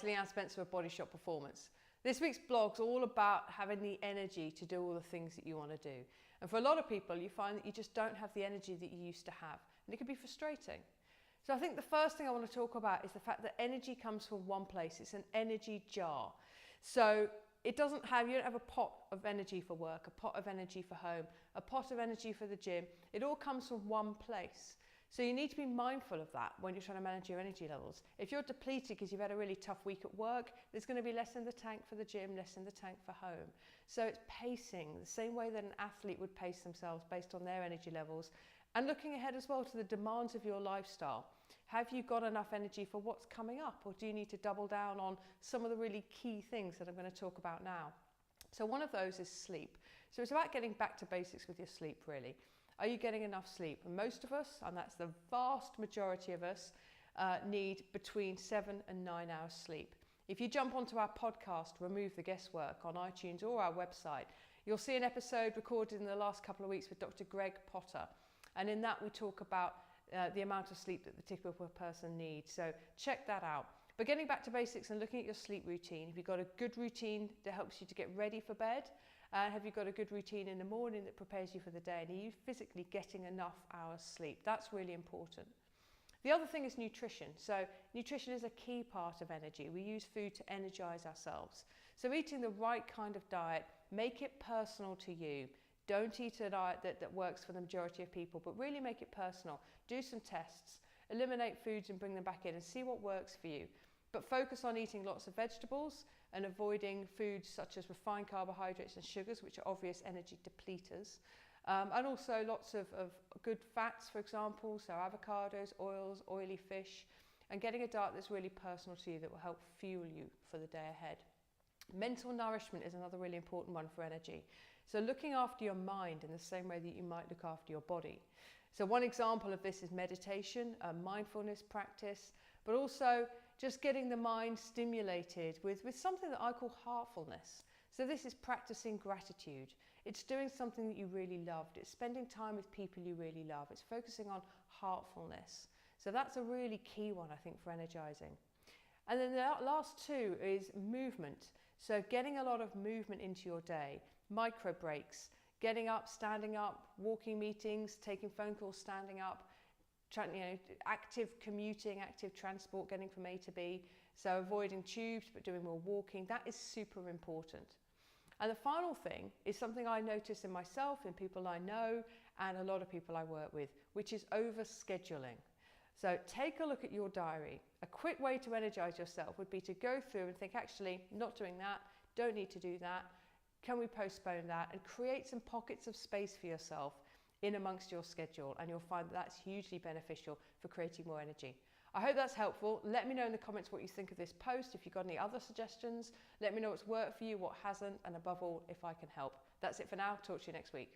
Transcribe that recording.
Leanne Spencer of Bodyshot Performance. This week's blog's all about having the energy to do all the things that you want to do. And for a lot of people, you find that you just don't have the energy that you used to have. And it can be frustrating. So I think the first thing I want to talk about is the fact that energy comes from one place. It's an energy jar. So you don't have a pot of energy for work, a pot of energy for home, a pot of energy for the gym. It all comes from one place. So you need to be mindful of that when you're trying to manage your energy levels. If you're depleted because you've had a really tough week at work, there's going to be less in the tank for the gym, less in the tank for home. So it's pacing, the same way that an athlete would pace themselves based on their energy levels. And looking ahead as well to the demands of your lifestyle. Have you got enough energy for what's coming up, or do you need to double down on some of the really key things that I'm going to talk about now? So one of those is sleep. So it's about getting back to basics with your sleep, really. Are you getting enough sleep? And most of us, and that's the vast majority of us, need between 7 and 9 hours sleep. If you jump onto our podcast, Remove the Guesswork, on iTunes or our website, you'll see an episode recorded in the last couple of weeks with Dr. Greg Potter. And in that we talk about the amount of sleep that the typical person needs. So check that out. But getting back to basics and looking at your sleep routine, have you got a good routine that helps you to get ready for bed? Have you got a good routine in the morning that prepares you for the day? And are you physically getting enough hours sleep? That's really important. The other thing is nutrition. So nutrition is a key part of energy. We use food to energize ourselves. So eating the right kind of diet, make it personal to you. Don't eat a diet that works for the majority of people, but really make it personal. Do some tests, eliminate foods and bring them back in and see what works for you. But focus on eating lots of vegetables and avoiding foods such as refined carbohydrates and sugars, which are obvious energy depleters. And also lots of good fats, for example, so avocados, oils, oily fish, and getting a diet that's really personal to you that will help fuel you for the day ahead. Mental nourishment is another really important one for energy. So looking after your mind in the same way that you might look after your body. So one example of this is meditation, a mindfulness practice, but also just getting the mind stimulated with something that I call heartfulness. So this is practicing gratitude. It's doing something that you really loved. It's spending time with people you really love. It's focusing on heartfulness. So that's a really key one, I think, for energizing. And then the last two is movement. So getting a lot of movement into your day, micro breaks, getting up, standing up, walking meetings, taking phone calls, standing up, active commuting, active transport, getting from A to B. So avoiding tubes, but doing more walking. That is super important. And the final thing is something I notice in myself, in people I know, and a lot of people I work with, which is overscheduling. So take a look at your diary. A quick way to energize yourself would be to go through and think, actually, not doing that, don't need to do that, can we postpone that, and create some pockets of space for yourself in amongst your schedule, and you'll find that that's hugely beneficial for creating more energy. I hope that's helpful. Let me know in the comments what you think of this post. If you've got any other suggestions, let me know what's worked for you, what hasn't, and above all, if I can help. That's it for now. Talk to you next week.